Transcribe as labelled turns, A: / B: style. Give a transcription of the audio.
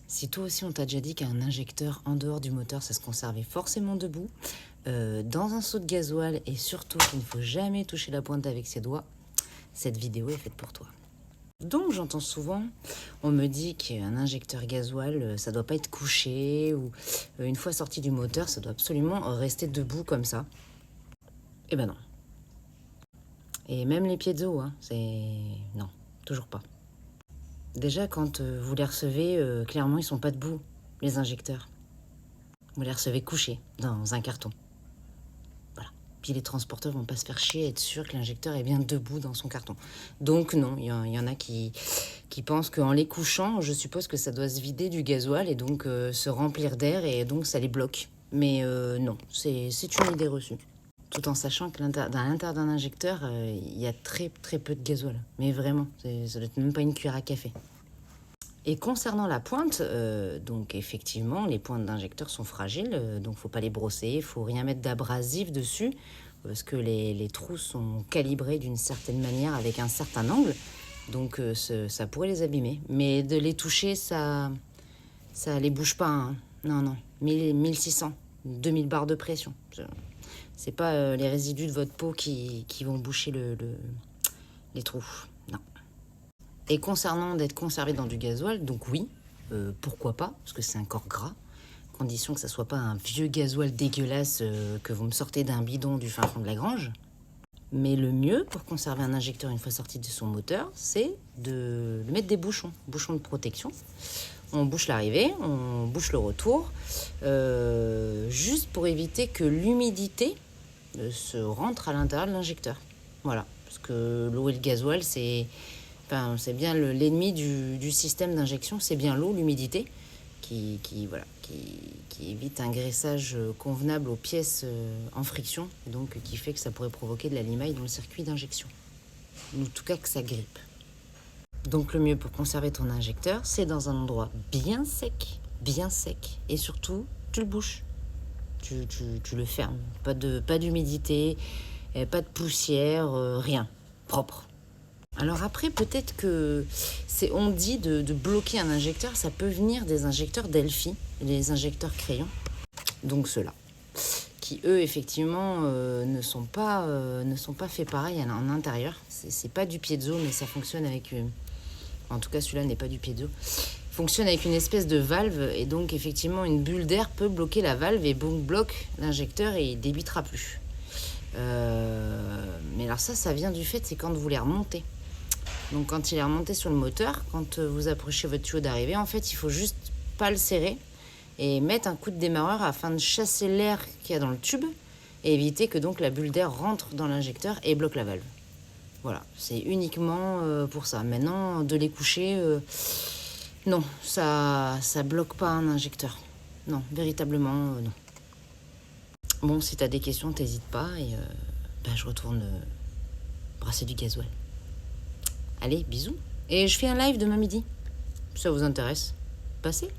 A: Si toi aussi on t'a déjà dit qu'un injecteur en dehors du moteur, ça se conservait forcément debout, dans un seau de gasoil et surtout qu'il ne faut jamais toucher la pointe avec ses doigts, cette vidéo est faite pour toi. Donc j'entends souvent, on me dit qu'un injecteur gasoil, ça doit pas être couché ou une fois sorti du moteur, ça doit absolument rester debout comme ça. Eh ben non. Et même les piezo, hein, c'est... Non, toujours pas. Déjà, quand vous les recevez, clairement, ils sont pas debout, les injecteurs. Vous les recevez couchés dans un carton. Voilà. Puis les transporteurs vont pas se faire chier à être sûr que l'injecteur est bien debout dans son carton. Donc non, il y en a qui pensent qu'en les couchant, je suppose que ça doit se vider du gasoil et donc se remplir d'air et donc ça les bloque. Mais non, c'est une idée reçue. Tout en sachant que dans l'intérieur d'un injecteur, il y a très peu de gasoil. Mais vraiment, ça doit être même pas une cuillère à café. Et concernant la pointe, donc effectivement, les pointes d'injecteur sont fragiles, donc faut pas les brosser, il faut rien mettre d'abrasif dessus, parce que les trous sont calibrés d'une certaine manière avec un certain angle, donc ça pourrait les abîmer. Mais de les toucher, ça les bouge pas, hein. Non, 1600, 2000 bars de pression. C'est pas les résidus de votre peau qui vont boucher les trous, non. Et concernant d'être conservé dans du gasoil, donc oui, pourquoi pas, parce que c'est un corps gras, condition que ça soit pas un vieux gasoil dégueulasse que vous me sortez d'un bidon du fin fond de la grange. Mais le mieux pour conserver un injecteur une fois sorti de son moteur, c'est de mettre des bouchons de protection. On bouche l'arrivée, on bouche le retour, juste pour éviter que l'humidité se rentre à l'intérieur de l'injecteur. Voilà, parce que l'eau et le gasoil, c'est bien l'ennemi du système d'injection, c'est bien l'eau, l'humidité, qui évite un graissage convenable aux pièces en friction, donc qui fait que ça pourrait provoquer de la limaille dans le circuit d'injection. En tout cas que ça grippe. Donc le mieux pour conserver ton injecteur, c'est dans un endroit bien sec, et surtout, tu le bouches. Tu le fermes. Pas d'humidité, pas de poussière, rien. Propre. Alors après, peut-être que on dit de bloquer un injecteur, ça peut venir des injecteurs Delphi, les injecteurs crayons. Donc ceux-là, qui eux, effectivement, ne sont pas faits pareil en intérieur. C'est pas du piezo, mais ça fonctionne avec... en tout cas, celui-là n'est pas du piezo. Fonctionne avec une espèce de valve et donc effectivement une bulle d'air peut bloquer la valve et bloque l'injecteur et il débitera plus. Mais alors ça vient du fait, c'est quand vous les remontez. Donc quand il est remonté sur le moteur, quand vous approchez votre tuyau d'arrivée, en fait il faut juste pas le serrer et mettre un coup de démarreur afin de chasser l'air qu'il y a dans le tube et éviter que donc la bulle d'air rentre dans l'injecteur et bloque la valve. Voilà, c'est uniquement pour ça. Maintenant, de les coucher, non, ça bloque pas un injecteur. Non, véritablement, non. Bon, si t'as des questions, t'hésites pas et je retourne brasser du gasoil. Allez, bisous. Et je fais un live demain midi. Si ça vous intéresse, passez.